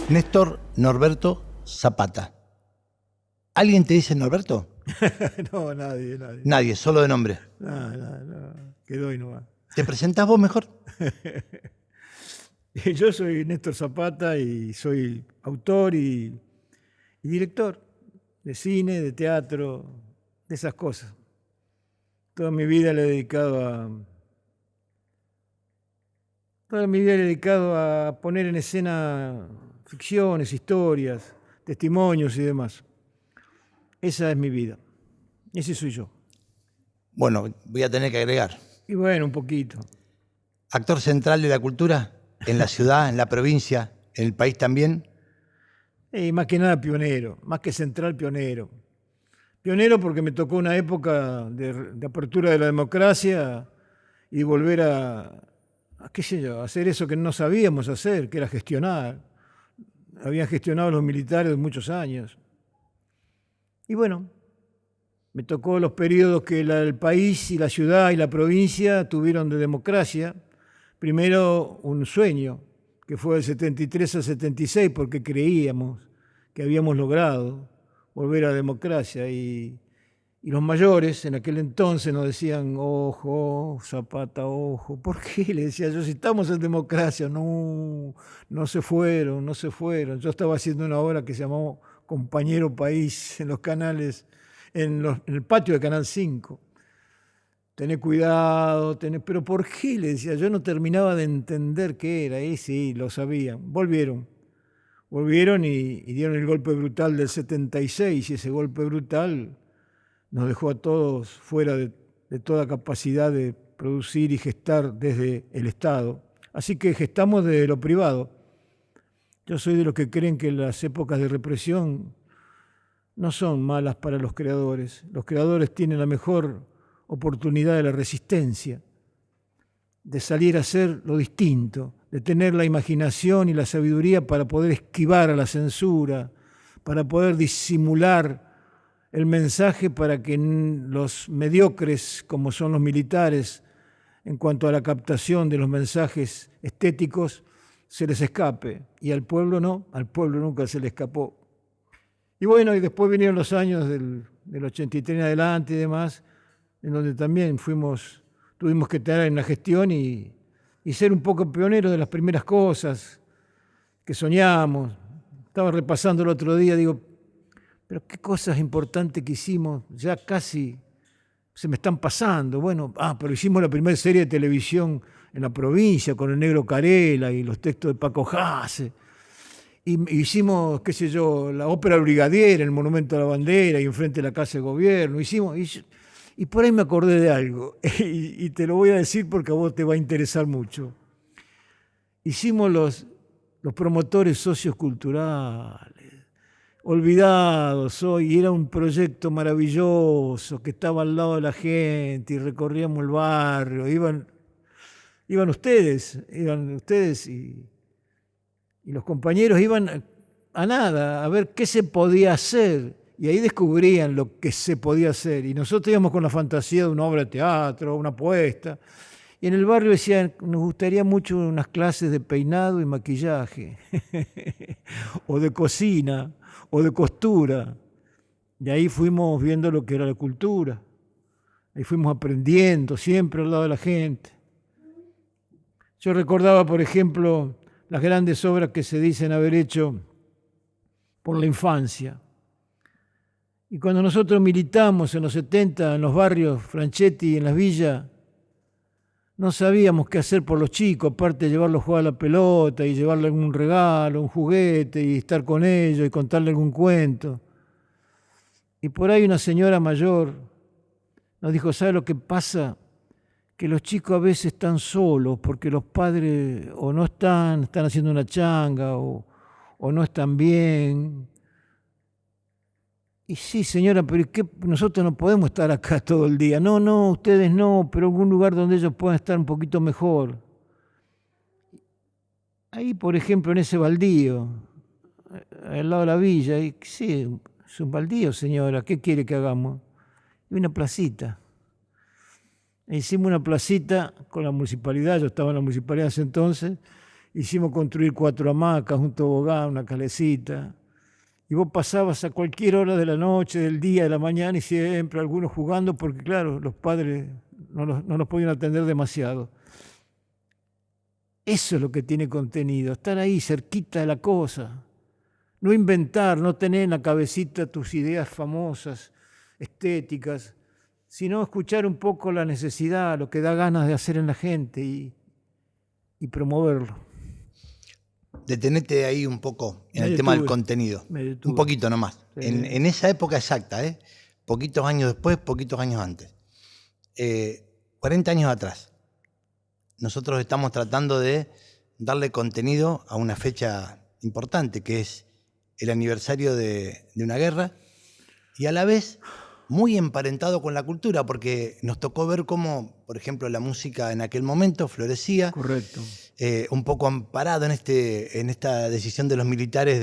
Néstor Norberto Zapata. ¿Alguien te dice Norberto? No, nadie, nadie. Nadie, solo de nombre. No. Quedó y no va. ¿Te presentás vos mejor? Yo soy Néstor Zapata y soy autor y director de cine, de teatro, de esas cosas. Toda mi vida le he dedicado a poner en escena ficciones, historias, testimonios y demás. Esa es mi vida. Ese soy yo. Bueno, voy a tener que agregar. Y bueno, un poquito. Actor central de la cultura, en la ciudad, en la provincia, en el país también. Y más que nada pionero, más que central, pionero. Pionero porque me tocó una época de apertura de la democracia y volver qué sé yo, a hacer eso que no sabíamos hacer, que era gestionar. Habían gestionado los militares muchos años. Y bueno, me tocó los periodos que el país y la ciudad y la provincia tuvieron de democracia. Primero un sueño, que fue del 73 al 76, porque creíamos que habíamos logrado volver a la democracia. Y los mayores en aquel entonces nos decían, ojo, Zapata, ojo. ¿Por qué? Le decía yo, si estamos en democracia. No se fueron, no se fueron. Yo estaba haciendo una obra que se llamó Compañero País en los canales, en el patio de Canal 5. Tené cuidado, pero ¿por qué? Le decía, yo no terminaba de entender qué era. Y sí, lo sabían. Volvieron y dieron el golpe brutal del 76, y ese golpe brutal nos dejó a todos fuera de toda capacidad de producir y gestar desde el Estado. Así que gestamos desde lo privado. Yo soy de los que creen que las épocas de represión no son malas para los creadores. Los creadores tienen la mejor oportunidad de la resistencia, de salir a hacer lo distinto, de tener la imaginación y la sabiduría para poder esquivar a la censura, para poder disimular el mensaje para que los mediocres, como son los militares, en cuanto a la captación de los mensajes estéticos, se les escape. Y al pueblo no, al pueblo nunca se le escapó. Y bueno, y después vinieron los años del 83 en adelante y demás, en donde también tuvimos que estar en la gestión y ser un poco pioneros de las primeras cosas que soñamos. Estaba repasando el otro día, digo, pero qué cosas importantes que hicimos, ya casi se me están pasando. Bueno, pero hicimos la primera serie de televisión en la provincia con el Negro Carela y los textos de Paco Jase. Y hicimos, qué sé yo, la ópera Brigadier en el Monumento a la Bandera y enfrente de la Casa de Gobierno. Y por ahí me acordé de algo, y te lo voy a decir porque a vos te va a interesar mucho. Hicimos los promotores socioculturales, olvidados hoy, y era un proyecto maravilloso que estaba al lado de la gente y recorríamos el barrio. Iban ustedes y los compañeros iban a nada, a ver qué se podía hacer. Y ahí descubrían lo que se podía hacer. Y nosotros íbamos con la fantasía de una obra de teatro, una apuesta. Y en el barrio decían, nos gustaría mucho unas clases de peinado y maquillaje, o de cocina, o de costura. Y ahí fuimos viendo lo que era la cultura. Ahí fuimos aprendiendo, siempre al lado de la gente. Yo recordaba, por ejemplo, las grandes obras que se dicen haber hecho por la infancia. Y cuando nosotros militamos en los 70 en los barrios Franchetti y en las villas, no sabíamos qué hacer por los chicos, aparte de llevarlos a jugar a la pelota y llevarle algún regalo, un juguete y estar con ellos y contarle algún cuento. Y por ahí una señora mayor nos dijo, ¿sabe lo que pasa? Que los chicos a veces están solos porque los padres o no están haciendo una changa o no están bien. Y sí, señora, pero ¿qué? Nosotros no podemos estar acá todo el día. No, ustedes no, pero algún lugar donde ellos puedan estar un poquito mejor. Ahí, por ejemplo, en ese baldío, al lado de la villa, sí, es un baldío, señora, ¿qué quiere que hagamos? Y una placita. Hicimos una placita con la municipalidad, yo estaba en la municipalidad hace entonces, hicimos construir 4 hamacas, un tobogán, una calecita. Y vos pasabas a cualquier hora de la noche, del día, de la mañana, y siempre algunos jugando, porque claro, los padres no los podían atender demasiado. Eso es lo que tiene contenido, estar ahí cerquita de la cosa. No inventar, no tener en la cabecita tus ideas famosas, estéticas, sino escuchar un poco la necesidad, lo que da ganas de hacer en la gente y promoverlo. Detenete ahí un poco en Me el tema del detuve, contenido. me detuve. Un poquito nomás. Sí. En esa época exacta, poquitos años después, poquitos años antes. 40 años atrás. Nosotros estamos tratando de darle contenido a una fecha importante, que es el aniversario de una guerra, y a la vez muy emparentado con la cultura, porque nos tocó ver cómo, por ejemplo, la música en aquel momento florecía. Correcto. Un poco amparado en esta decisión de los militares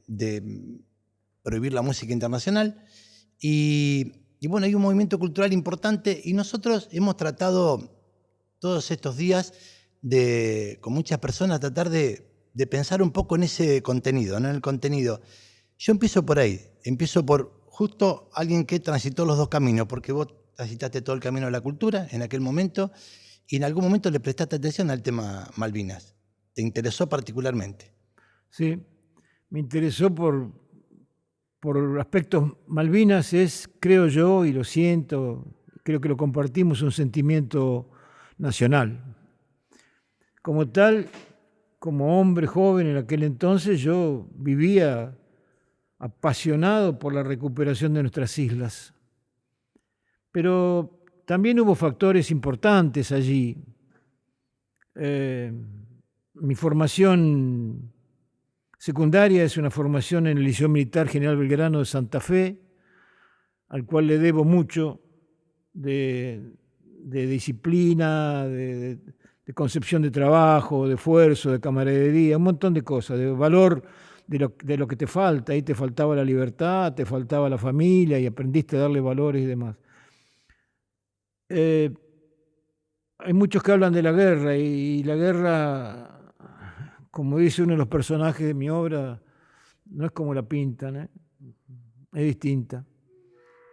de prohibir la música internacional. Y bueno, hay un movimiento cultural importante y nosotros hemos tratado todos estos días con muchas personas, tratar de pensar un poco en ese contenido, ¿no? En el contenido. Yo empiezo por ahí, empiezo por justo alguien que transitó los dos caminos, porque vos transitaste todo el camino de la cultura en aquel momento y en algún momento le prestaste atención al tema Malvinas. ¿Te interesó particularmente? Sí, me interesó por aspectos. Malvinas es, creo yo, y lo siento, creo que lo compartimos, un sentimiento nacional. Como tal, como hombre joven en aquel entonces, yo vivía apasionado por la recuperación de nuestras islas. Pero también hubo factores importantes allí. Mi formación secundaria es una formación en el Liceo Militar General Belgrano de Santa Fe, al cual le debo mucho de disciplina, de concepción de trabajo, de esfuerzo, de camaradería, un montón de cosas, de valor de lo que te falta. Ahí te faltaba la libertad, te faltaba la familia y aprendiste a darle valores y demás. Hay muchos que hablan de la guerra y la guerra, como dice uno de los personajes de mi obra, no es como la pintan, es distinta.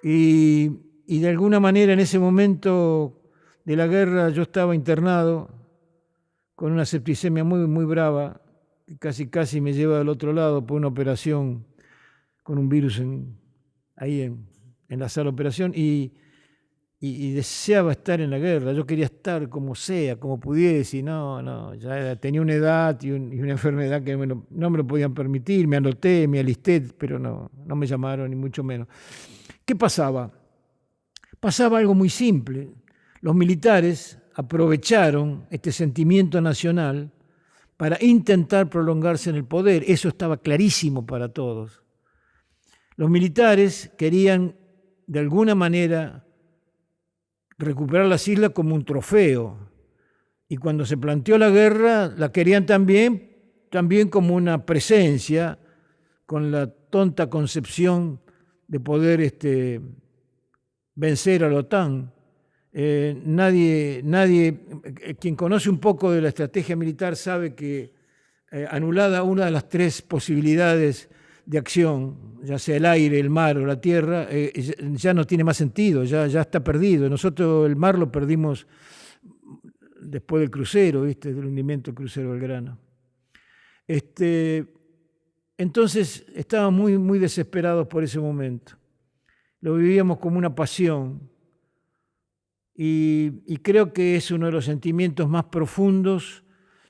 Y de alguna manera en ese momento de la guerra yo estaba internado con una septicemia muy, muy brava, que casi me lleva al otro lado por una operación con un virus ahí en la sala de operación y deseaba estar en la guerra. Yo quería estar como sea, como pudiese, y no, ya tenía una edad y una enfermedad que no me lo podían permitir. Me anoté, me alisté, pero no me llamaron, ni mucho menos. ¿Qué pasaba? Pasaba algo muy simple. Los militares aprovecharon este sentimiento nacional para intentar prolongarse en el poder. Eso estaba clarísimo para todos. Los militares querían, de alguna manera, recuperar las islas como un trofeo. Y cuando se planteó la guerra, la querían también como una presencia, con la tonta concepción de poder vencer a la OTAN. Nadie, quien conoce un poco de la estrategia militar sabe que anulada una de las 3 posibilidades de acción, ya sea el aire, el mar o la tierra, ya no tiene más sentido, ya está perdido. Nosotros el mar lo perdimos después del crucero, ¿viste? Del hundimiento del crucero Belgrano. Entonces estábamos muy, muy desesperados por ese momento. Lo vivíamos como una pasión y creo que es uno de los sentimientos más profundos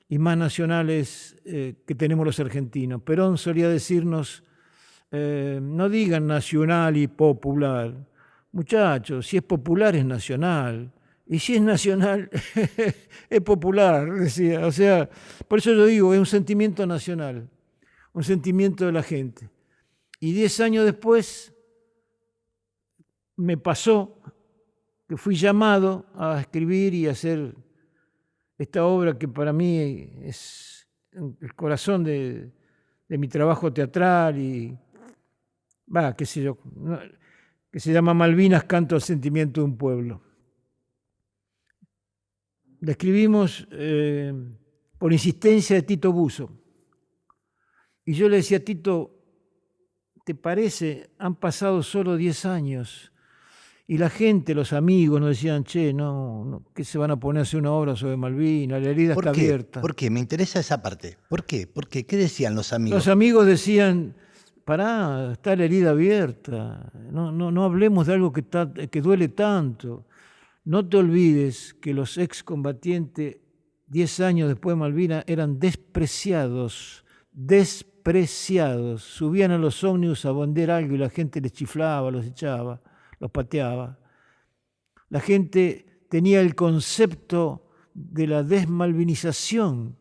y más nacionales que tenemos los argentinos. Perón solía decirnos, no digan nacional y popular. Muchachos, si es popular es nacional. Y si es nacional es popular, decía. O sea, por eso yo digo, es un sentimiento nacional, un sentimiento de la gente. Y 10 años después me pasó que fui llamado a escribir y a hacer esta obra que para mí es el corazón de mi trabajo teatral y, qué sé yo, que se llama Malvinas, canto al sentimiento de un pueblo. La escribimos por insistencia de Tito Buzo. Y yo le decía, Tito, ¿te parece? Han pasado solo 10 años. Y la gente, los amigos, nos decían, che, no, ¿qué se van a poner a hacer una obra sobre Malvinas? La herida está abierta. ¿Por qué? Me interesa esa parte. ¿Por qué? ¿Qué decían los amigos? Los amigos decían, pará, está la herida abierta. No hablemos de algo que duele tanto. No te olvides que los excombatientes, 10 años después de Malvinas, eran despreciados. Subían a los ómnibus a vender algo y la gente les chiflaba, los echaba, los pateaba. La gente tenía el concepto de la desmalvinización,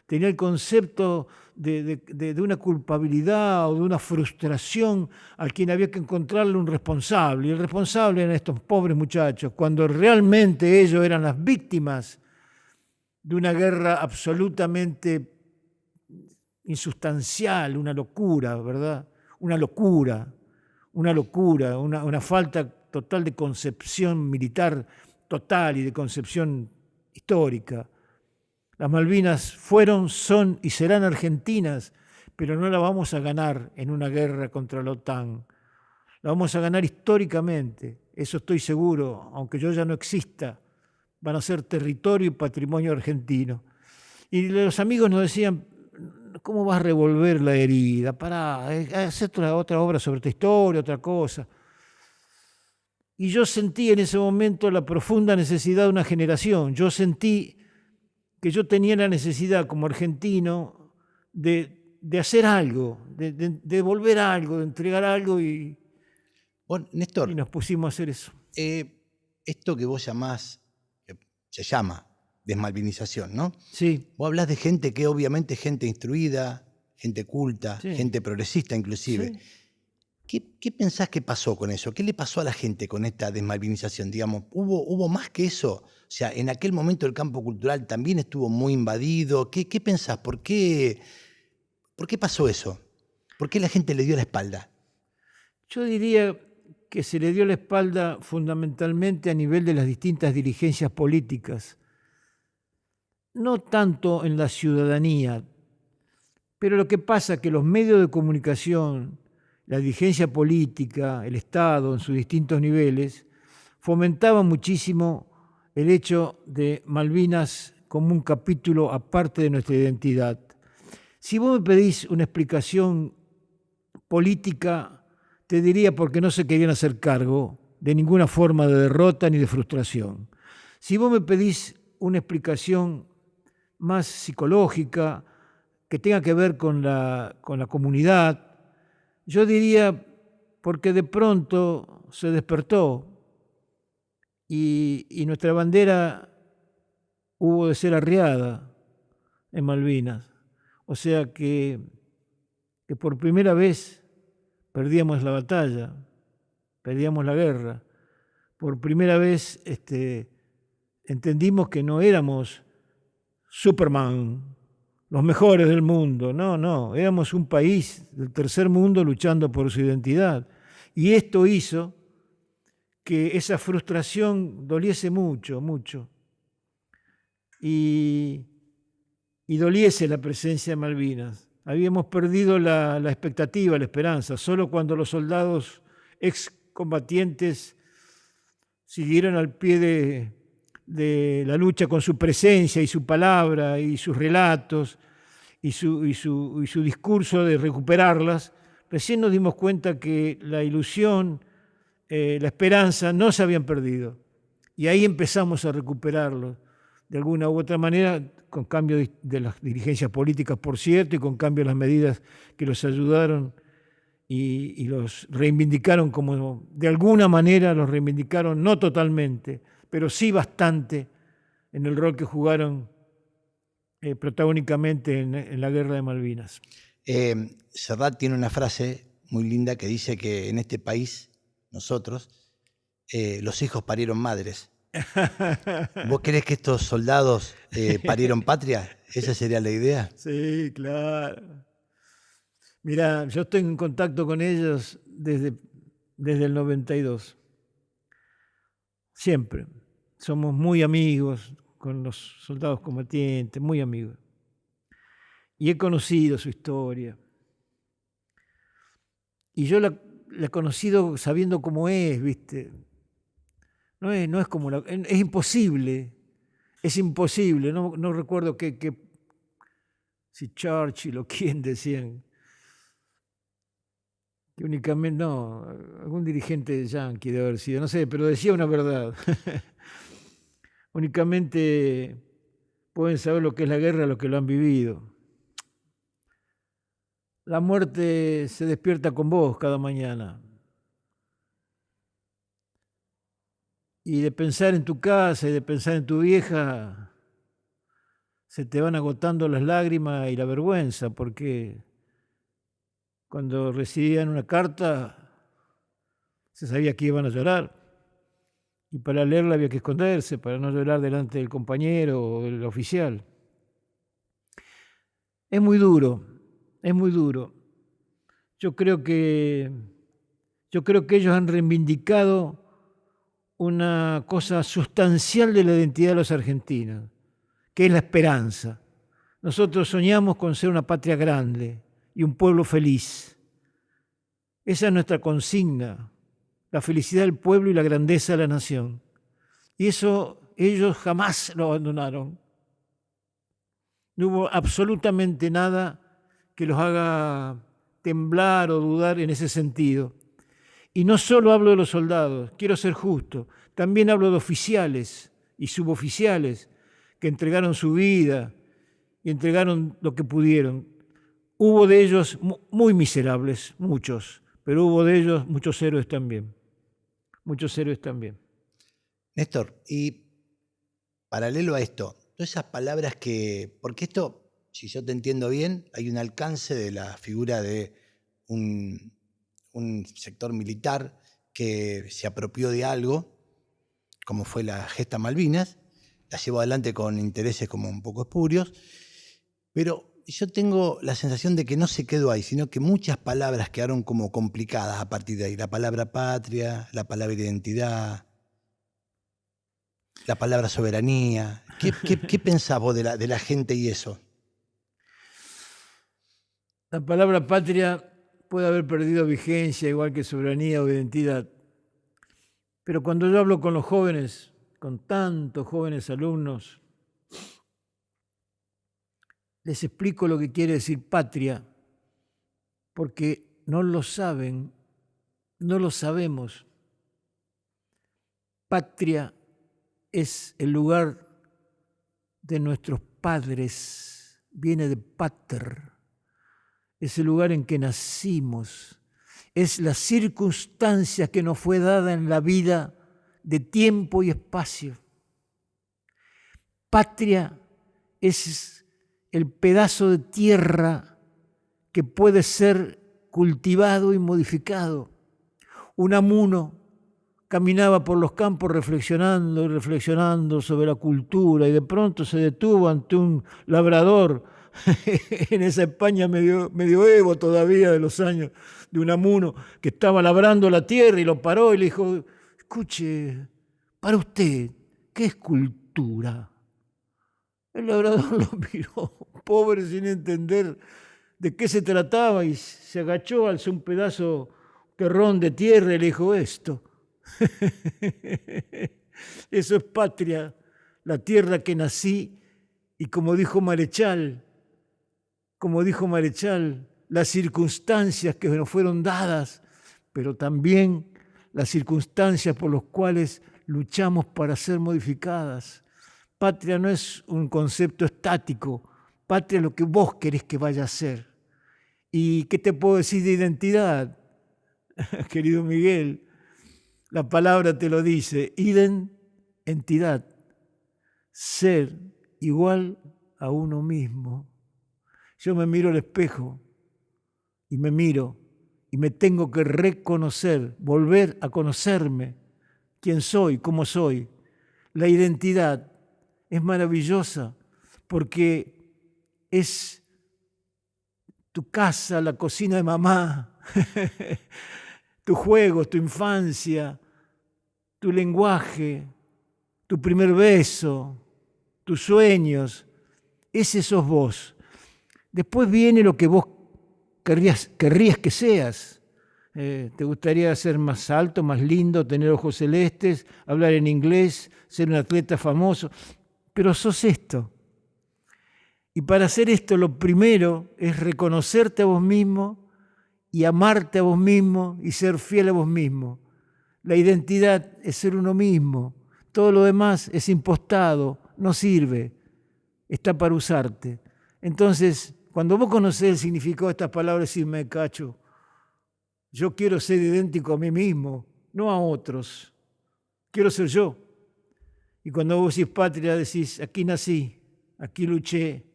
tenía el concepto de una culpabilidad o de una frustración a quien había que encontrarle un responsable. Y el responsable eran estos pobres muchachos, cuando realmente ellos eran las víctimas de una guerra absolutamente insustancial, una locura, ¿verdad? Una falta total de concepción militar total y de concepción histórica. Las Malvinas fueron, son y serán argentinas, pero no la vamos a ganar en una guerra contra la OTAN. La vamos a ganar históricamente, eso estoy seguro, aunque yo ya no exista, van a ser territorio y patrimonio argentino. Y los amigos nos decían, ¿cómo vas a revolver la herida? Pará, haz otra obra sobre esta historia, otra cosa. Y yo sentí en ese momento la profunda necesidad de una generación. Yo sentí que yo tenía la necesidad como argentino de hacer algo, de devolver algo, de entregar algo y, bueno, Néstor, y nos pusimos a hacer eso. Esto que vos llamás, que se llama desmalvinización, ¿no? Sí. Vos hablás de gente que obviamente es gente instruida, gente culta, Sí. gente progresista inclusive. Sí. ¿Qué pensás que pasó con eso? ¿Qué le pasó a la gente con esta desmalvinización? Digamos, ¿hubo más que eso? O sea, en aquel momento el campo cultural también estuvo muy invadido. ¿Qué pensás? ¿Por qué pasó eso? ¿Por qué la gente le dio la espalda? Yo diría que se le dio la espalda fundamentalmente a nivel de las distintas dirigencias políticas. No tanto en la ciudadanía, pero lo que pasa es que los medios de comunicación, la dirigencia política, el Estado en sus distintos niveles, fomentaban muchísimo el hecho de Malvinas como un capítulo aparte de nuestra identidad. Si vos me pedís una explicación política, te diría porque no se querían hacer cargo de ninguna forma de derrota ni de frustración. Si vos me pedís una explicación más psicológica, que tenga que ver con la comunidad, yo diría porque de pronto se despertó y nuestra bandera hubo de ser arriada en Malvinas. O sea que por primera vez perdíamos la batalla, perdíamos la guerra. Por primera vez entendimos que no éramos Superman, los mejores del mundo. No, éramos un país del tercer mundo luchando por su identidad. Y esto hizo que esa frustración doliese mucho, mucho. Y doliese la presencia de Malvinas. Habíamos perdido la expectativa, la esperanza. Solo cuando los soldados excombatientes siguieron al pie de la lucha con su presencia y su palabra y sus relatos y su discurso de recuperarlas, recién nos dimos cuenta que la ilusión, la esperanza no se habían perdido. Y ahí empezamos a recuperarlo de alguna u otra manera, con cambio de las dirigencias políticas, por cierto, y con cambio de las medidas que los ayudaron y los reivindicaron como, de alguna manera los reivindicaron, no totalmente, pero sí bastante en el rol que jugaron protagónicamente en la guerra de Malvinas. Serrat tiene una frase muy linda que dice que en este país, nosotros, los hijos parieron madres. ¿Vos crees que estos soldados parieron patria? ¿Esa sería la idea? Sí, claro. Mirá, yo estoy en contacto con ellos desde el 92. Siempre. Somos muy amigos con los soldados combatientes, muy amigos. y he conocido su historia. Y yo la he conocido sabiendo cómo es, ¿viste? No es como es imposible, no recuerdo si Churchill o quién decían, que únicamente, no, algún dirigente yanqui debe haber sido, no sé, pero decía una verdad. Únicamente pueden saber lo que es la guerra los que lo han vivido. La muerte se despierta con vos cada mañana. Y de pensar en tu casa y de pensar en tu vieja, se te van agotando las lágrimas y la vergüenza, porque cuando recibían una carta se sabía que iban a llorar. Y para leerla había que esconderse, para no llorar delante del compañero o del oficial. Es muy duro, es muy duro. Yo creo que ellos han reivindicado una cosa sustancial de la identidad de los argentinos, que es la esperanza. Nosotros soñamos con ser una patria grande y un pueblo feliz. Esa es nuestra consigna, la felicidad del pueblo y la grandeza de la nación. Y eso ellos jamás lo abandonaron. No hubo absolutamente nada que los haga temblar o dudar en ese sentido. Y no solo hablo de los soldados, quiero ser justo, también hablo de oficiales y suboficiales que entregaron su vida y entregaron lo que pudieron. Hubo de ellos muy miserables, muchos, pero hubo de ellos muchos héroes también. Muchos héroes también. Néstor, y paralelo a esto, todas esas palabras porque esto, si yo te entiendo bien, hay un alcance de la figura de un sector militar que se apropió de algo, como fue la gesta Malvinas, la llevó adelante con intereses como un poco espurios, pero yo tengo la sensación de que no se quedó ahí, sino que muchas palabras quedaron como complicadas a partir de ahí. La palabra patria, la palabra identidad, la palabra soberanía. ¿Qué pensás vos de la gente y eso? La palabra patria puede haber perdido vigencia, igual que soberanía o identidad. Pero cuando yo hablo con los jóvenes, con tantos jóvenes alumnos, les explico lo que quiere decir patria, porque no lo saben, no lo sabemos. Patria es el lugar de nuestros padres, viene de pater. Es el lugar en que nacimos, es la circunstancia que nos fue dada en la vida de tiempo y espacio. Patria es el pedazo de tierra que puede ser cultivado y modificado. Unamuno caminaba por los campos reflexionando y reflexionando sobre la cultura y de pronto se detuvo ante un labrador en esa España medioevo todavía de los años de Unamuno, que estaba labrando la tierra y lo paró y le dijo: escuche, para usted, ¿qué es cultura? El labrador lo miró, pobre, sin entender de qué se trataba, y se agachó, alzó un pedazo terrón de tierra y le dijo: esto. Eso es patria, la tierra que nací, y como dijo Marechal, las circunstancias que nos fueron dadas, pero también las circunstancias por las cuales luchamos para ser modificadas. Patria no es un concepto estático, patria es lo que vos querés que vaya a ser. ¿Y qué te puedo decir de identidad, querido Miguel? La palabra te lo dice, entidad, ser igual a uno mismo. Yo me miro al espejo y me miro y me tengo que reconocer, volver a conocerme, quién soy, cómo soy. La identidad es maravillosa porque es tu casa, la cocina de mamá, tus juegos, tu infancia, tu lenguaje, tu primer beso, tus sueños. Ese sos vos. Después viene lo que vos querrías que seas. ¿Te gustaría ser más alto, más lindo, tener ojos celestes, hablar en inglés, ser un atleta famoso? Pero sos esto. Y para hacer esto lo primero es reconocerte a vos mismo y amarte a vos mismo y ser fiel a vos mismo. La identidad es ser uno mismo. Todo lo demás es impostado, no sirve, está para usarte. Entonces, cuando vos conocés el significado de estas palabras, decís, me cacho, yo quiero ser idéntico a mí mismo, no a otros. Quiero ser yo. Y cuando vos decís patria, decís, aquí nací, aquí luché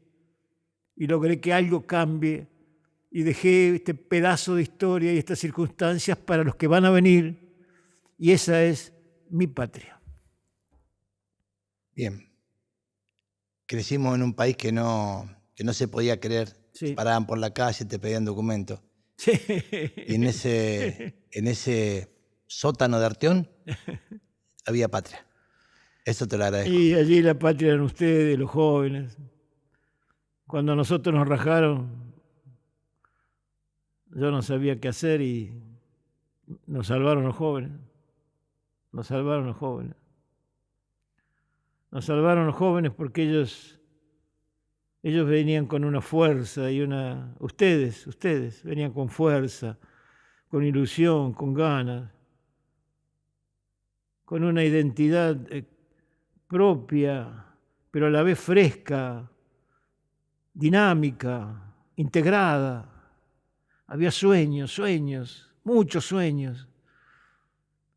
y logré que algo cambie y dejé este pedazo de historia y estas circunstancias para los que van a venir. Y esa es mi patria. Bien. Crecimos en un país que no se podía creer. Sí. Paraban por la calle, te pedían documentos. Sí. Y en ese sótano de Arteón había patria. Eso te lo agradezco. Y allí la patria eran ustedes, los jóvenes. Cuando a nosotros nos rajaron, yo no sabía qué hacer y nos salvaron los jóvenes. Nos salvaron los jóvenes. Nos salvaron los jóvenes porque ellos venían con una fuerza y ustedes venían con fuerza, con ilusión, con ganas, con una identidad propia, pero a la vez fresca, dinámica, integrada. Había sueños, muchos sueños.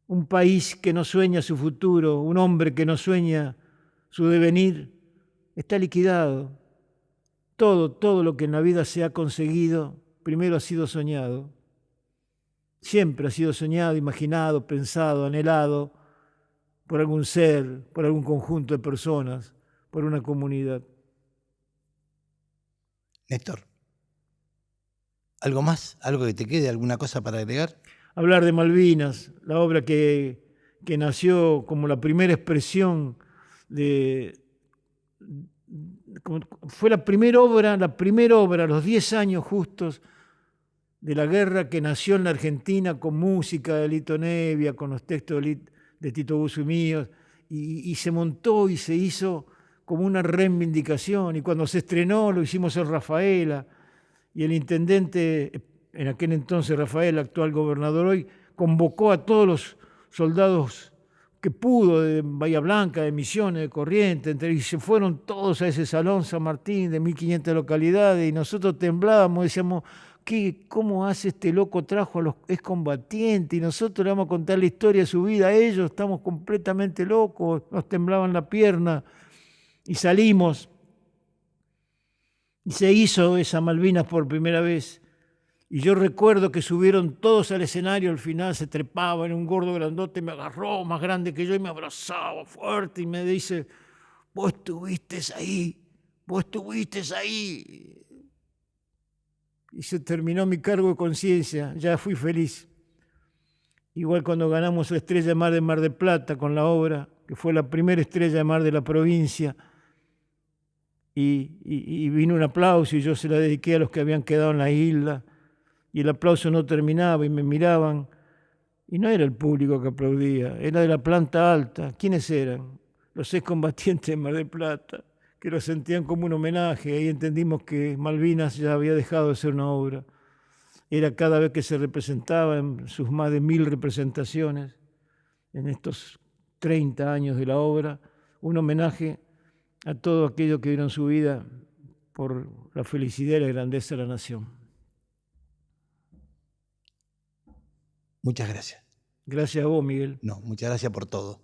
Un país que no sueña su futuro, un hombre que no sueña su devenir, está liquidado. Todo lo que en la vida se ha conseguido, primero ha sido soñado. Siempre ha sido soñado, imaginado, pensado, anhelado por algún ser, por algún conjunto de personas, por una comunidad. Néstor, ¿algo más? ¿Algo que te quede? ¿Alguna cosa para agregar? Hablar de Malvinas, la obra que nació como la primera expresión fue la primera obra, a los 10 años justos de la guerra, que nació en la Argentina con música de Lito Nevia, con los textos de Tito Buzo y míos, y se montó y se hizo como una reivindicación. Y cuando se estrenó lo hicimos en Rafaela, y el intendente, en aquel entonces Rafael, actual gobernador hoy, convocó a todos los soldados que pudo, de Bahía Blanca, de Misiones, de Corrientes, y se fueron todos a ese Salón San Martín de 1500 localidades, y nosotros temblábamos, decíamos, ¿cómo hace este loco? Trajo a los excombatientes, y nosotros le vamos a contar la historia de su vida a ellos, estamos completamente locos, nos temblaban la pierna, y salimos, y se hizo esa Malvinas por primera vez. Y yo recuerdo que subieron todos al escenario, al final se trepaban, un gordo grandote me agarró, más grande que yo, y me abrazaba fuerte y me dice, vos estuviste ahí. Y se terminó mi cargo de conciencia, ya fui feliz. Igual cuando ganamos la Estrella de Mar de Mar del Plata con la obra, que fue la primera estrella de mar de la provincia, y vino un aplauso y yo se la dediqué a los que habían quedado en la isla, y el aplauso no terminaba y me miraban, y no era el público que aplaudía, era de la planta alta. ¿Quiénes eran? Los excombatientes de Mar del Plata, que lo sentían como un homenaje. Ahí entendimos que Malvinas ya había dejado de ser una obra. Era cada vez que se representaba en sus más de 1000 representaciones, en estos 30 años de la obra, un homenaje a todo aquello que dieron su vida por la felicidad y la grandeza de la nación. Muchas gracias. Gracias a vos, Miguel. No, muchas gracias por todo.